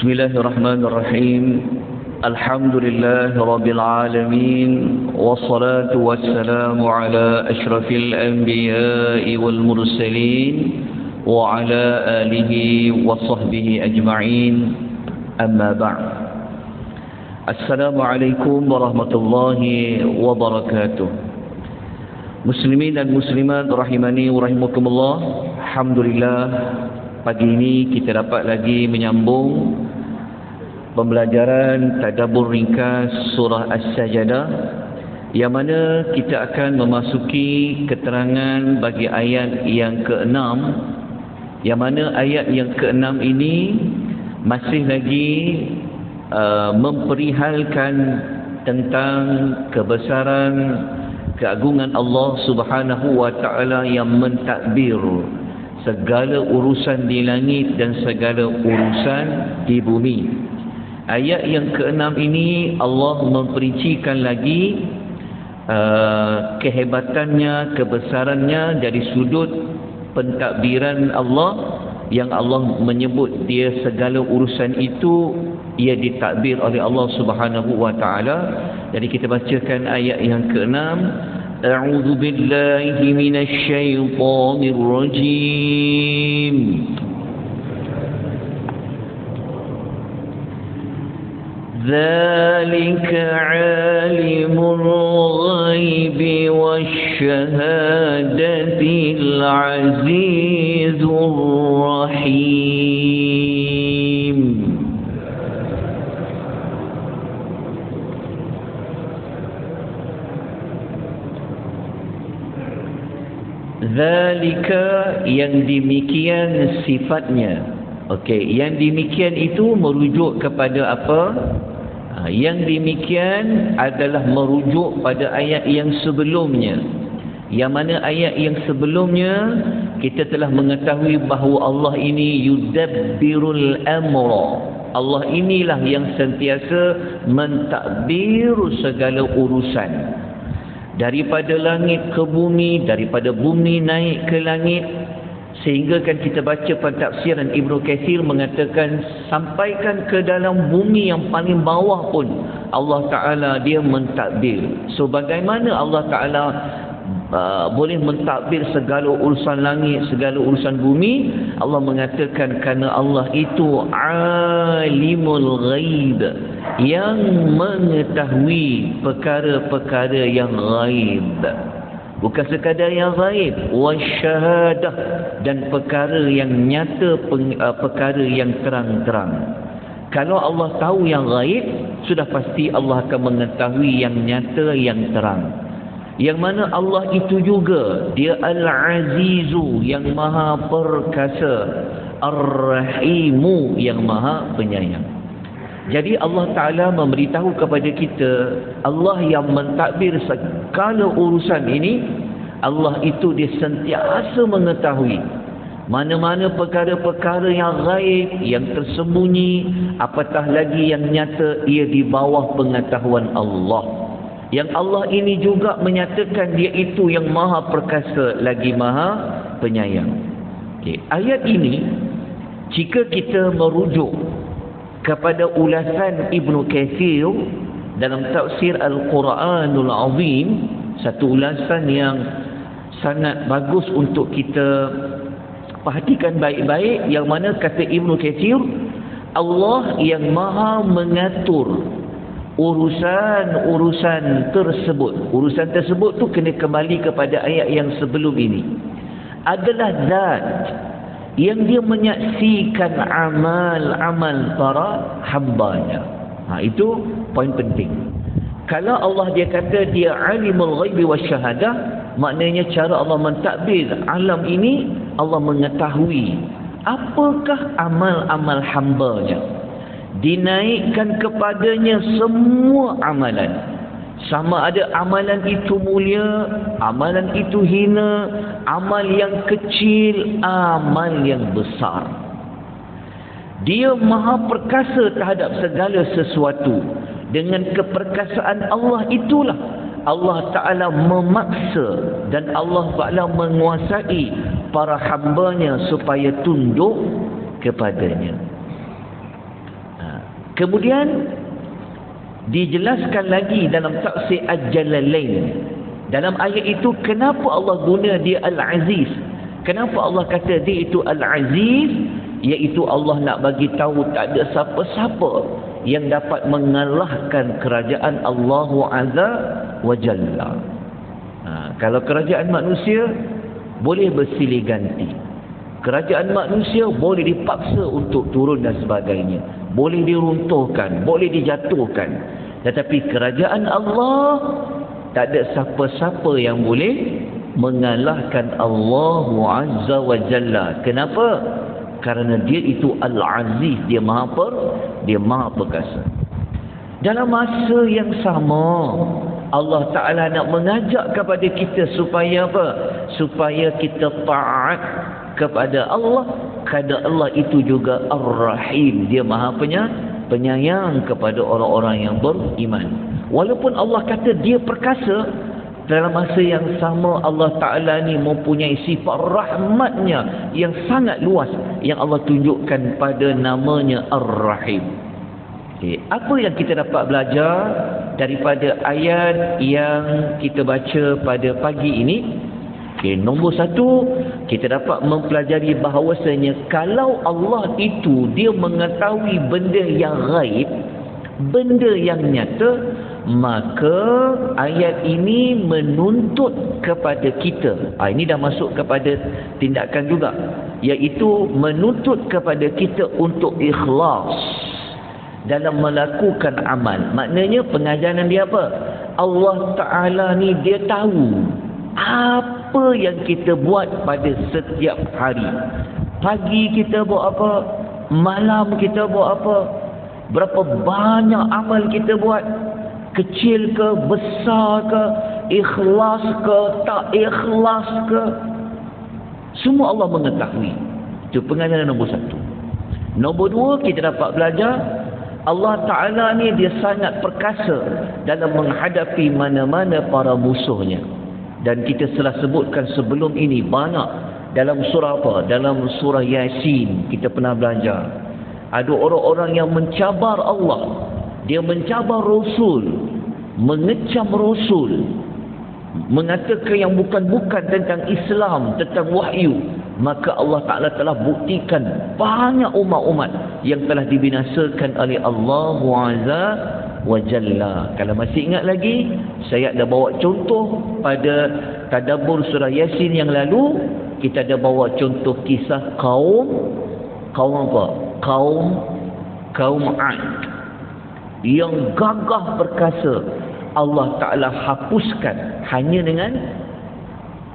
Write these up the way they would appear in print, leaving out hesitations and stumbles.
Bismillahirrahmanirrahim. Alhamdulillah Rabbil Alamin. Wassalatu wassalamu ala ashrafil anbiya'i wal mursalin wa ala alihi wa sahbihi ajma'in. Amma ba'd. Assalamualaikum warahmatullahi wabarakatuh. Muslimin dan muslimat rahimani wa rahimakumullah. Alhamdulillah, pagi ini kita dapat lagi menyambung pembelajaran tadabbur ringkas surah As-Sajdah, yang mana kita akan memasuki keterangan bagi ayat yang ke-6, yang mana ayat yang ke-6 ini masih lagi memperihalkan tentang kebesaran keagungan Allah Subhanahu wa taala yang mentadbir segala urusan di langit dan segala urusan di bumi. Ayat yang ke-6 ini Allah memperincikan lagi kehebatannya, kebesarannya dari sudut pentadbiran Allah, yang Allah menyebut dia segala urusan itu ia ditadbir oleh Allah Subhanahu wa taala. Jadi kita bacakan ayat yang ke-6. A'udzu billahi minasy syaithanir rajim. Dzalika 'alimul ghaibi wasyahadatil 'azizur rahim. Zalika, yang demikian sifatnya. Okey, yang demikian itu merujuk kepada apa? Yang demikian adalah merujuk pada ayat yang sebelumnya. Yang mana ayat yang sebelumnya kita telah mengetahui bahawa Allah ini yudabbirul amra. Allah inilah yang sentiasa mentadbir segala urusan. Daripada langit ke bumi, daripada bumi naik ke langit, sehingga kan kita baca pentafsiran Ibnu Katsir mengatakan sampaikan ke dalam bumi yang paling bawah pun Allah Ta'ala dia mentadbir. So bagaimana Allah Ta'ala boleh mentadbir segala urusan langit, segala urusan bumi? Allah mengatakan kerana Allah itu alimul ghaib, yang mengetahui perkara-perkara yang ghaib, bukan sekadar yang ghaib, wasyahadah, dan perkara yang nyata, perkara yang terang-terang. Kalau Allah tahu yang ghaib, sudah pasti Allah akan mengetahui yang nyata, yang terang. Yang mana Allah itu juga dia Al-Azizu, yang maha perkasa, Ar-Rahimu, yang maha penyayang. Jadi Allah Ta'ala memberitahu kepada kita, Allah yang mentadbir segala urusan ini. Allah itu dia sentiasa mengetahui mana-mana perkara-perkara yang gaib, yang tersembunyi, apatah lagi yang nyata, ia di bawah pengetahuan Allah. Yang Allah ini juga menyatakan dia itu yang maha perkasa lagi maha penyayang. Okay. Ayat ini, jika kita merujuk kepada ulasan Ibnu Katsir dalam tafsir Al-Quranul Azim, satu ulasan yang sangat bagus untuk kita perhatikan baik-baik, yang mana kata Ibnu Katsir, Allah yang maha mengatur urusan-urusan tersebut. Urusan tersebut tu kena kembali kepada ayat yang sebelum ini. Adalah zat yang dia menyaksikan amal-amal para hambanya. Itu poin penting. Kalau Allah dia kata dia alimul ghaibi wasyahadah, maknanya cara Allah mentadbir alam ini, Allah mengetahui apakah amal-amal hambanya. Dinaikkan kepadanya semua amalan, sama ada amalan itu mulia, amalan itu hina, amal yang kecil, amal yang besar. Dia maha perkasa terhadap segala sesuatu. Dengan keperkasaan Allah itulah Allah Ta'ala memaksa dan Allah Ta'ala menguasai para hambanya supaya tunduk kepadanya. Kemudian dijelaskan lagi dalam tafsir Al-Jalalain. Dalam ayat itu kenapa Allah guna dia Al-Aziz? Kenapa Allah kata dia itu Al-Aziz? Iaitu Allah nak bagi tahu tak ada siapa-siapa yang dapat mengalahkan kerajaan Allah Azza wa Jalla. Kalau kerajaan manusia boleh bersilih ganti. Kerajaan manusia boleh dipaksa untuk turun dan sebagainya. Boleh diruntuhkan, boleh dijatuhkan. Tetapi kerajaan Allah tak ada siapa-siapa yang boleh mengalahkan Allah Azza wa Jalla. Kenapa? Kerana dia itu Al-Aziz, dia maha perkasa. Dalam masa yang sama, Allah Ta'ala nak mengajak kepada kita supaya apa? Supaya kita taat kepada Allah. Kerana Allah itu juga Ar-Rahim, dia maha penyayang kepada orang-orang yang beriman. Walaupun Allah kata dia perkasa, dalam masa yang sama Allah Ta'ala ni mempunyai sifat rahmatnya yang sangat luas, yang Allah tunjukkan pada namanya Ar-Rahim. Apa yang kita dapat belajar daripada ayat yang kita baca pada pagi ini? Nombor satu, kita dapat mempelajari bahawasanya kalau Allah itu dia mengetahui benda yang gaib, benda yang nyata, maka ayat ini menuntut kepada kita. Ini dah masuk kepada tindakan juga, iaitu menuntut kepada kita untuk ikhlas dalam melakukan amal. Maknanya pengajaran dia apa? Allah Ta'ala ni dia tahu apa yang kita buat pada setiap hari. Pagi kita buat apa, malam kita buat apa, berapa banyak amal kita buat, kecil ke, besar ke, ikhlas ke, tak ikhlas ke, semua Allah mengetahui. Itu pengajaran nombor satu. Nombor dua, kita dapat belajar Allah Ta'ala ni dia sangat perkasa dalam menghadapi mana-mana para musuhnya. Dan kita telah sebutkan sebelum ini banyak dalam surah apa? Dalam surah Yasin kita pernah belajar. Ada orang-orang yang mencabar Allah, dia mencabar Rasul, mengecam Rasul, mengatakan yang bukan-bukan tentang Islam, tentang wahyu. Maka Allah Ta'ala telah buktikan banyak umat-umat yang telah dibinasakan oleh Allah Azza wa Jalla. Kalau masih ingat lagi, saya ada bawa contoh pada tadabbur surah Yasin yang lalu. Kita ada bawa contoh kisah kaum apa? Kaum Ad yang gagah perkasa. Allah Ta'ala hapuskan hanya dengan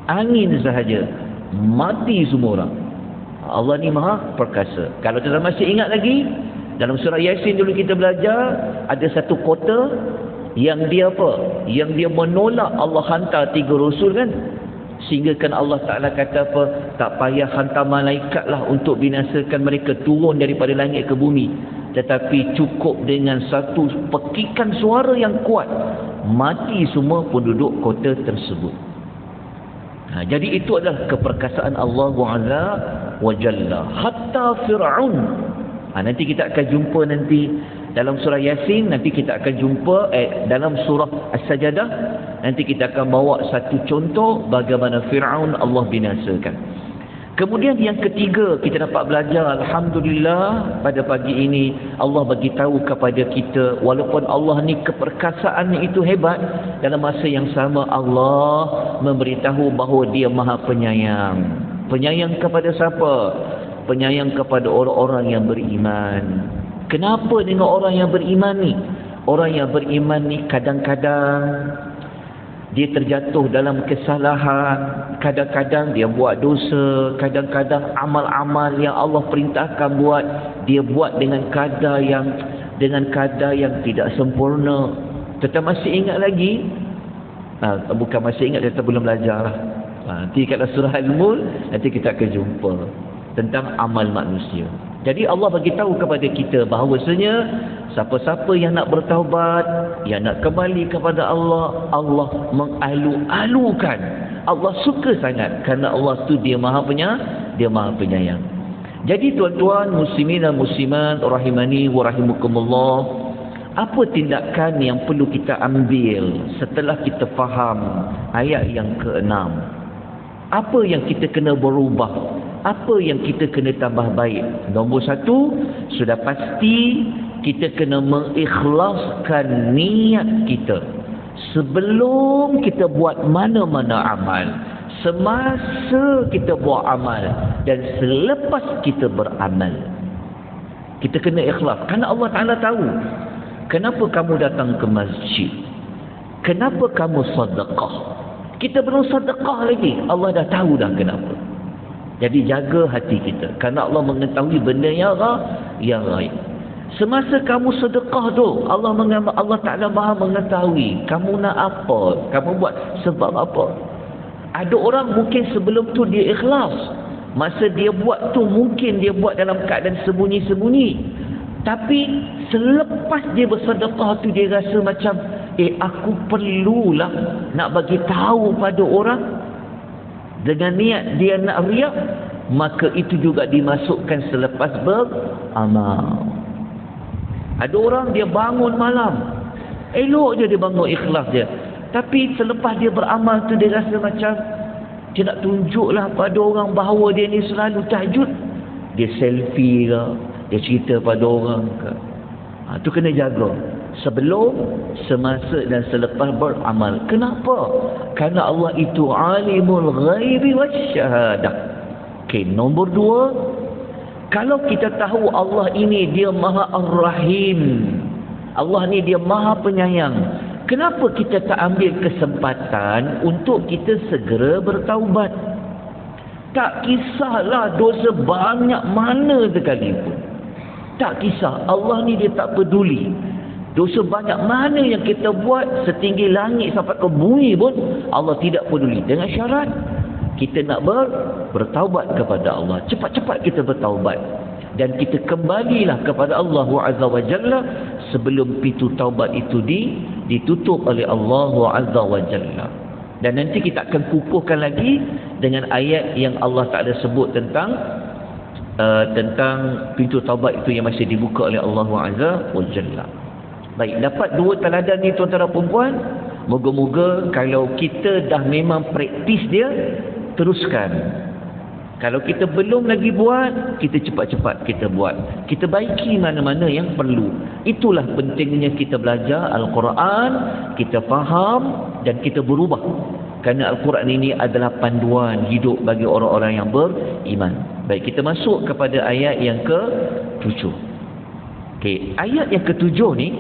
angin sahaja, mati semua orang. Allah ni maha perkasa. Kalau kita masih ingat lagi, dalam surah Yasin dulu kita belajar, ada satu kota yang dia apa? Yang dia menolak Allah hantar 3 rasul kan? Sehingga kan Allah Ta'ala kata apa? Tak payah hantar malaikat lah untuk binasakan mereka, turun daripada langit ke bumi. Tetapi cukup dengan satu pekikan suara yang kuat, mati semua penduduk kota tersebut. Jadi itu adalah keperkasaan Allah Azza wa Jalla. Hatta Fir'aun. Nanti kita akan jumpa nanti dalam surah Yasin, nanti kita akan jumpa dalam surah As-Sajadah, nanti kita akan bawa satu contoh bagaimana Fir'aun Allah binasakan. Kemudian yang ketiga kita dapat belajar, alhamdulillah pada pagi ini Allah bagi tahu kepada kita, walaupun Allah ni keperkasaannya itu hebat, dalam masa yang sama Allah memberitahu bahawa dia maha penyayang. Penyayang kepada siapa? Penyayang kepada orang-orang yang beriman. Kenapa dengan orang yang beriman ni? Orang yang beriman ni kadang-kadang dia terjatuh dalam kesalahan, kadang-kadang dia buat dosa, kadang-kadang amal-amal yang Allah perintahkan buat, dia buat dengan kadar yang tidak sempurna. Tetapi masih ingat lagi? Bukan masih ingat, kita belum belajar lah. Nanti kalau surah Al-Mulk, nanti kita akan jumpa tentang amal manusia. Jadi Allah bagi tahu kepada kita bahawasanya siapa-siapa yang nak bertaubat, yang nak kembali kepada Allah, Allah mengalu-alukan. Allah suka sangat kerana Allah tu dia maha penyayang. Jadi tuan-tuan muslimin dan muslimat rahimani wa rahimakumullah, apa tindakan yang perlu kita ambil setelah kita faham ayat yang ke-6? Apa yang kita kena berubah? Apa yang kita kena tambah baik? Nombor satu, sudah pasti kita kena mengikhlaskan niat kita sebelum kita buat mana-mana amal, semasa kita buat amal, dan selepas kita beramal. Kita kena ikhlas. Kerana Allah Ta'ala tahu kenapa kamu datang ke masjid, kenapa kamu sedekah. Kita belum sedekah lagi, Allah dah tahu dah kenapa. Jadi jaga hati kita, kerana Allah mengetahui benda yang ghaib. Semasa kamu sedekah tu, Allah Ta'ala Maha mengetahui kamu nak apa, kamu buat sebab apa. Ada orang mungkin sebelum tu dia ikhlas, masa dia buat tu mungkin dia buat dalam keadaan sembunyi-sembunyi, tapi selepas dia bersedekah tu dia rasa macam aku perlulah nak bagi tahu pada orang. Dengan niat dia nak riak, maka itu juga dimasukkan selepas beramal. Ada orang dia bangun malam, elok je dia bangun, ikhlas dia, tapi selepas dia beramal tu dia rasa macam dia nak tunjuklah pada orang bahawa dia ni selalu tahajud. Dia selfie ke, dia cerita pada orang ke. Tu kena jaga sebelum, semasa dan selepas beramal. Kenapa? Kerana Allah itu alimul ghaibi wasyahadah. Okey, nombor dua, kalau kita tahu Allah ini dia Maha Ar-Rahim, Allah ni dia Maha Penyayang, kenapa kita tak ambil kesempatan untuk kita segera bertaubat? Tak kisahlah dosa banyak mana sekalipun, tak kisah. Allah ni dia tak peduli. Dosa banyak mana yang kita buat, setinggi langit sampai ke bumi pun Allah tidak peduli, dengan syarat kita nak bertaubat kepada Allah. Cepat-cepat kita bertaubat dan kita kembalilah kepada Allah Azza wa Jalla sebelum pintu taubat itu ditutup oleh Allah Azza wa Jalla. Dan nanti kita akan kukuhkan lagi dengan ayat yang Allah Ta'ala sebut tentang pintu taubat itu yang masih dibuka oleh Allah Azza wa Jalla. Baik, dapat dua teladan ni tuan-tuan dan puan. Moga-moga kalau kita dah memang praktis dia, teruskan. Kalau kita belum lagi buat, kita cepat-cepat kita buat. Kita baiki mana-mana yang perlu. Itulah pentingnya kita belajar Al-Quran, kita faham dan kita berubah. Kerana Al-Quran ini adalah panduan hidup bagi orang-orang yang beriman. Baik, kita masuk kepada ayat yang ke-7. Okey, ayat yang ke-7 ni,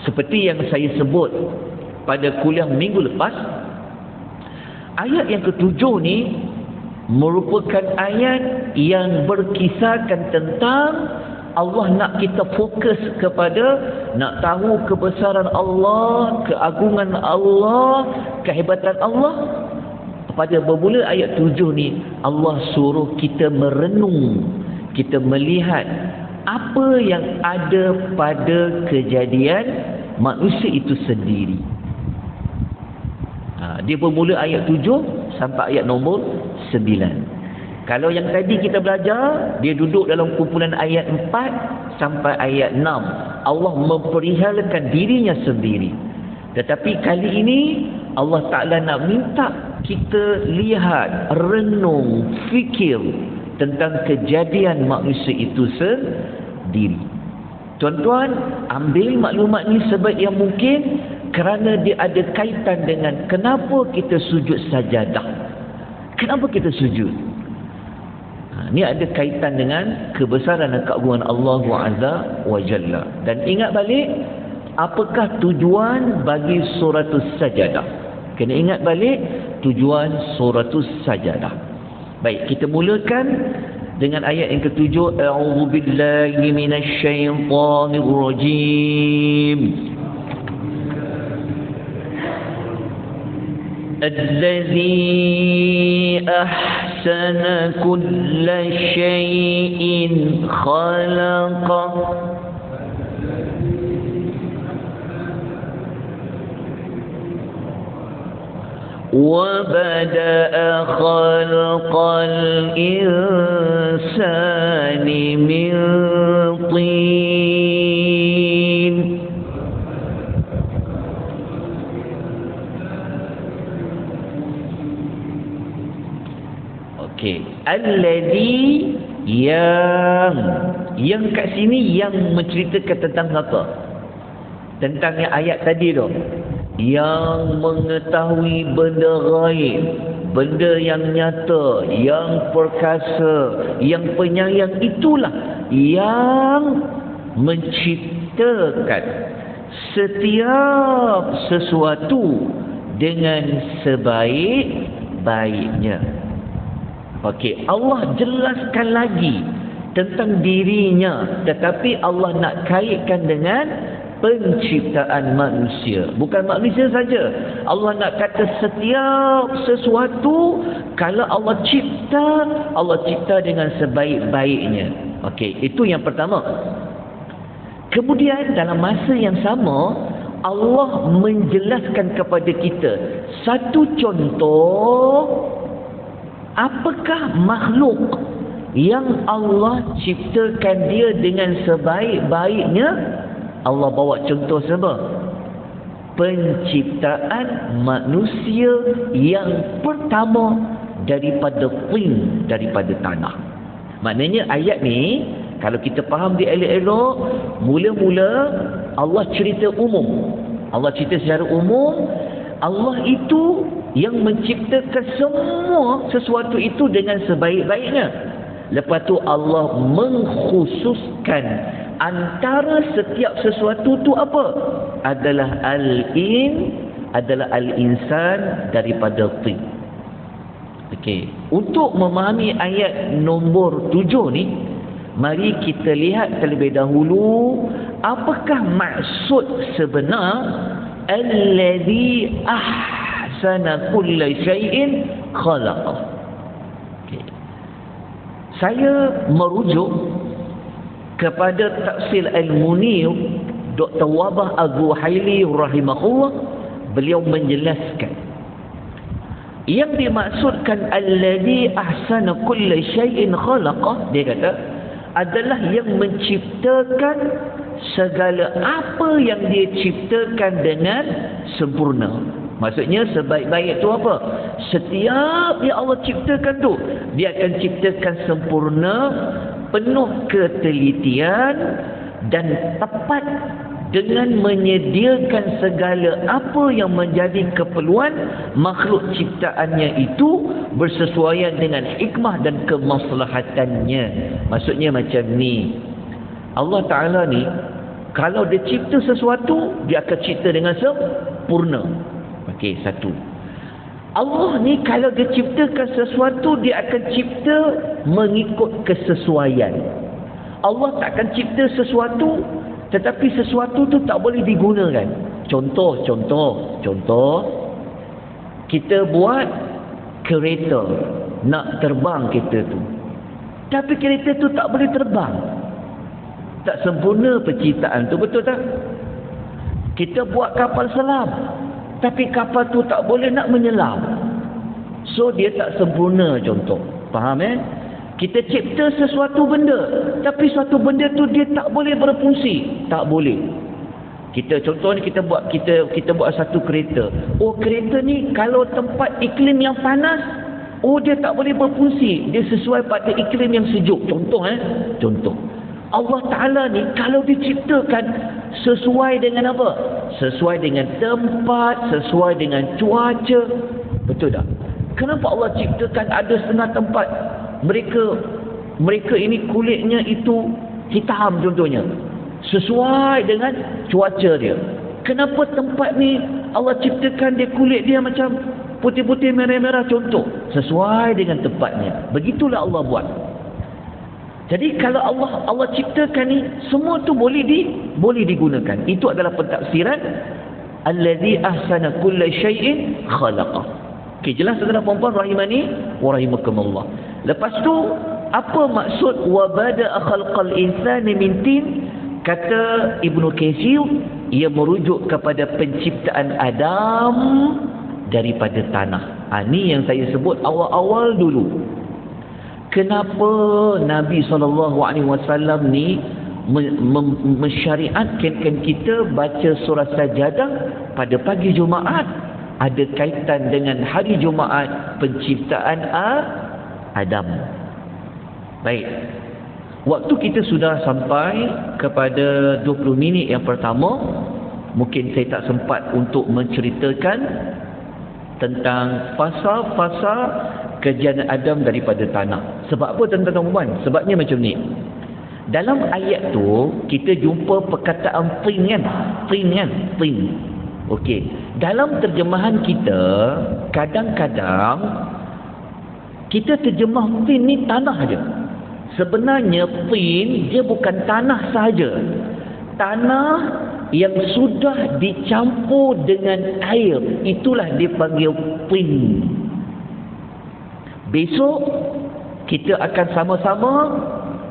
seperti yang saya sebut pada kuliah minggu lepas, ayat yang ke-7 ni merupakan ayat yang berkisarkan tentang Allah nak kita fokus kepada nak tahu kebesaran Allah, keagungan Allah, kehebatan Allah. Pada bermula ayat 7 ni, Allah suruh kita merenung, kita melihat apa yang ada pada kejadian manusia itu sendiri. Dia bermula ayat 7 sampai ayat nombor 9. Kalau yang tadi kita belajar, dia duduk dalam kumpulan ayat 4 sampai ayat 6. Allah memperihalkan dirinya sendiri. Tetapi kali ini Allah Ta'ala nak minta kita lihat, renung, fikir tentang kejadian manusia itu sendiri. Tuan-tuan, ambil maklumat ni sebaik yang mungkin, kerana dia ada kaitan dengan kenapa kita sujud sajadah. Kenapa kita sujud? Ini ada kaitan dengan kebesaran dan keagungan Allah Azza wa Jalla. Dan ingat balik, apakah tujuan bagi suratul sajadah? Kena ingat balik tujuan suratul sajadah. Baik, kita mulakan dengan ayat yang ke-7. A'udzu billahi minasy syaithanir rajim. Allazi ahsana kulla syai'in khalaqa وَبَدَأَ خَلْقَ الْإِنسَانِ مِنْ طِينٍ. Okey, alladhi, yang kat sini yang menceritakan tentang apa? Tentang yang ayat tadi tu, yang mengetahui benda gaib, benda yang nyata, yang perkasa, yang penyayang, itulah yang menciptakan setiap sesuatu dengan sebaik-baiknya. Okey, Allah jelaskan lagi tentang dirinya, tetapi Allah nak kaitkan dengan penciptaan manusia. Bukan manusia saja, Allah nak kata setiap sesuatu kalau Allah cipta dengan sebaik-baiknya. Okey, itu yang pertama. Kemudian dalam masa yang sama, Allah menjelaskan kepada kita satu contoh apakah makhluk yang Allah ciptakan dia dengan sebaik-baiknya. Allah bawa contoh apa? Penciptaan manusia yang pertama daripada tin, daripada tanah. Maknanya ayat ni kalau kita faham dia elok-elok, mula-mula Allah cerita umum. Allah cerita secara umum, Allah itu yang menciptakan semua sesuatu itu dengan sebaik-baiknya. Lepas tu Allah mengkhususkan antara setiap sesuatu tu apa? Adalah al-insan daripada tin. Okey, untuk memahami ayat nombor 7 ni, mari kita lihat terlebih dahulu apakah maksud sebenar alladhi ahsana kulla syai'in khalaqah. Okay. Saya merujuk kepada tafsir Al-Munir Dr. Wabah Az-Zuhaili rahimahullah. Beliau menjelaskan yang dimaksudkan alladhi ahsana kulla syai'in khalaqah, dia kata adalah yang menciptakan segala apa yang dia ciptakan dengan sempurna. Maksudnya sebaik-baik itu apa? Setiap yang Allah ciptakan tu, dia akan ciptakan sempurna, penuh ketelitian dan tepat dengan menyediakan segala apa yang menjadi keperluan makhluk ciptaannya itu bersesuaian dengan hikmah dan kemaslahatannya. Maksudnya macam ni, Allah Ta'ala ni kalau dia cipta sesuatu, dia akan cipta dengan sempurna. Okey, satu. Allah ni kalau dia ciptakan sesuatu, dia akan cipta mengikut kesesuaian. Allah tak akan cipta sesuatu tetapi sesuatu tu tak boleh digunakan. Contoh kita buat kereta, nak terbang kereta tu, tapi kereta tu tak boleh terbang. Tak sempurna penciptaan tu, betul tak? Kita buat kapal selam, tapi kapal tu tak boleh nak menyelam, so dia tak sempurna. Contoh, faham Kita cipta sesuatu benda, tapi suatu benda tu dia tak boleh berfungsi, tak boleh. Contoh ni kita buat satu kereta. Oh, kereta ni kalau tempat iklim yang panas, oh dia tak boleh berfungsi, dia sesuai pada iklim yang sejuk. Contoh. Allah Ta'ala ni kalau diciptakan sesuai dengan apa? Sesuai dengan tempat, sesuai dengan cuaca. Betul tak? Kenapa Allah ciptakan ada setengah tempat mereka ini kulitnya itu hitam contohnya, sesuai dengan cuaca dia. Kenapa tempat ni Allah ciptakan dia kulit dia macam putih-putih merah-merah contoh, sesuai dengan tempatnya. Begitulah Allah buat. Jadi kalau Allah ciptakan ni semua tu boleh digunakan. Itu adalah pentafsiran allazi ahsana kulla syai'in khalaqah. Okey, jelas tuan-tuan puan-puan rahimani wa rahimakumullah. Lepas tu apa maksud wa bada'a khalqal insani min tin? Kata Ibnu Katsir, ia merujuk kepada penciptaan Adam daripada tanah. Ni yang saya sebut awal-awal dulu. Kenapa Nabi SAW ni mensyariatkan kita baca surah Sajadah pada pagi Jumaat? Ada kaitan dengan hari Jumaat penciptaan Adam. Baik. Waktu kita sudah sampai kepada 20 minit yang pertama. Mungkin saya tak sempat untuk menceritakan tentang fasa-fasa kejadian Adam daripada tanah. Sebab apa tuan-tuan dan puan? Sebabnya macam ni. Dalam ayat tu kita jumpa perkataan tin kan? Tin. Okey. Dalam terjemahan kita kadang-kadang kita terjemah tin ni tanah aja. Sebenarnya tin dia bukan tanah sahaja. Tanah yang sudah dicampur dengan air, itulah dipanggil tin. Besok kita akan sama-sama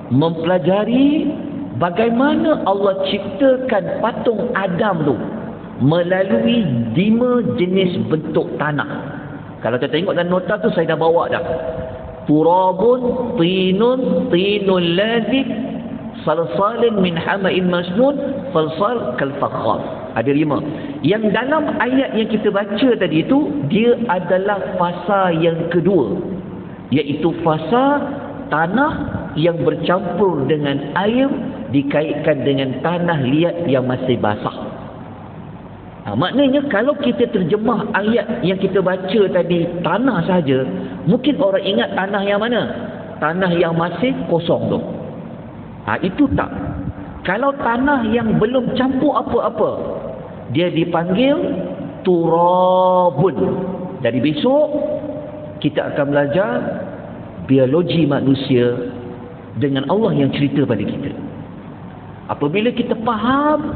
mempelajari bagaimana Allah ciptakan patung Adam tu melalui 5 jenis bentuk tanah. Kalau kita tengok dalam nota tu saya dah bawa dah. Turabun, tinul lazib, salsalin min hama'in masnun, falsal kal fakhar. Ada 5. Yang dalam ayat yang kita baca tadi itu, dia adalah fasa yang kedua, iaitu fasa tanah yang bercampur dengan air dikaitkan dengan tanah liat yang masih basah. Maknanya kalau kita terjemah ayat yang kita baca tadi tanah saja, mungkin orang ingat tanah yang mana? Tanah yang masih kosong tu. Itu tak. Kalau tanah yang belum campur apa-apa, dia dipanggil turabun. Dari besok kita akan belajar biologi manusia dengan Allah yang cerita pada kita. Apabila kita faham,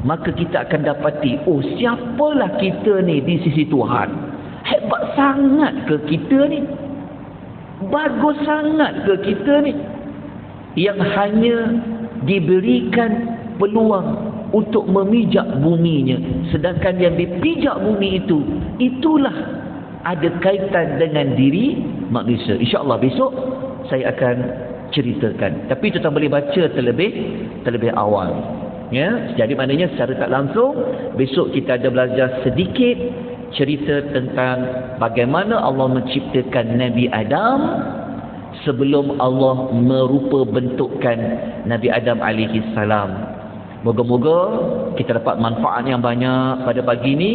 maka kita akan dapati, oh siapalah kita ni di sisi Tuhan. Hebat sangat ke kita ni? Bagus sangat ke kita ni? Yang hanya diberikan peluang untuk memijak buminya. Sedangkan yang dipijak bumi itu, itulah ada kaitan dengan diri manusia. InsyaAllah besok saya akan ceritakan. Tapi tuan boleh baca terlebih awal. Ya, jadi maknanya secara tak langsung besok kita ada belajar sedikit cerita tentang bagaimana Allah menciptakan Nabi Adam sebelum Allah merupa bentukkan Nabi Adam alaihi salam. Moga-moga kita dapat manfaat yang banyak pada pagi ini.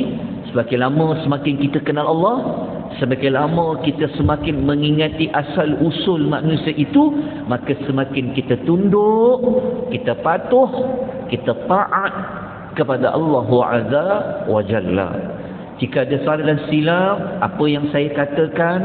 Semakin lama semakin kita kenal Allah, semakin lama kita semakin mengingati asal usul manusia itu, maka semakin kita tunduk, kita patuh, kita taat kepada Allah Azza wa Jalla. Jika ada salah dan silap, apa yang saya katakan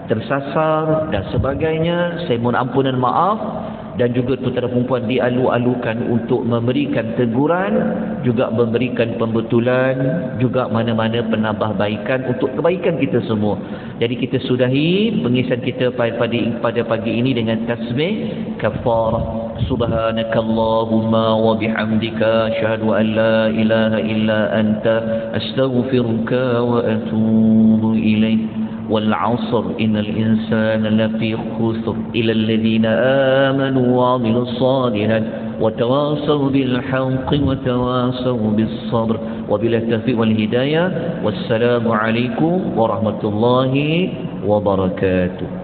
tersasar dan sebagainya, saya mohon ampun dan maaf. Dan juga putera perempuan dialu-alukan untuk memberikan teguran, juga memberikan pembetulan, juga mana-mana penambahbaikan untuk kebaikan kita semua. Jadi kita sudahi pengisian kita pada pagi ini dengan tasbih kafarah. Subhanakallahumma wa bihamdika asyhadu an la ilaha illa anta astaghfiruka wa atubu ilaik. والعصر إن الإنسان لفي خسر إلى الذين آمنوا وعملوا الصالحات وتواصوا بالحق وتواصوا بالصبر وبالتوفيق والهداية والسلام عليكم ورحمة الله وبركاته.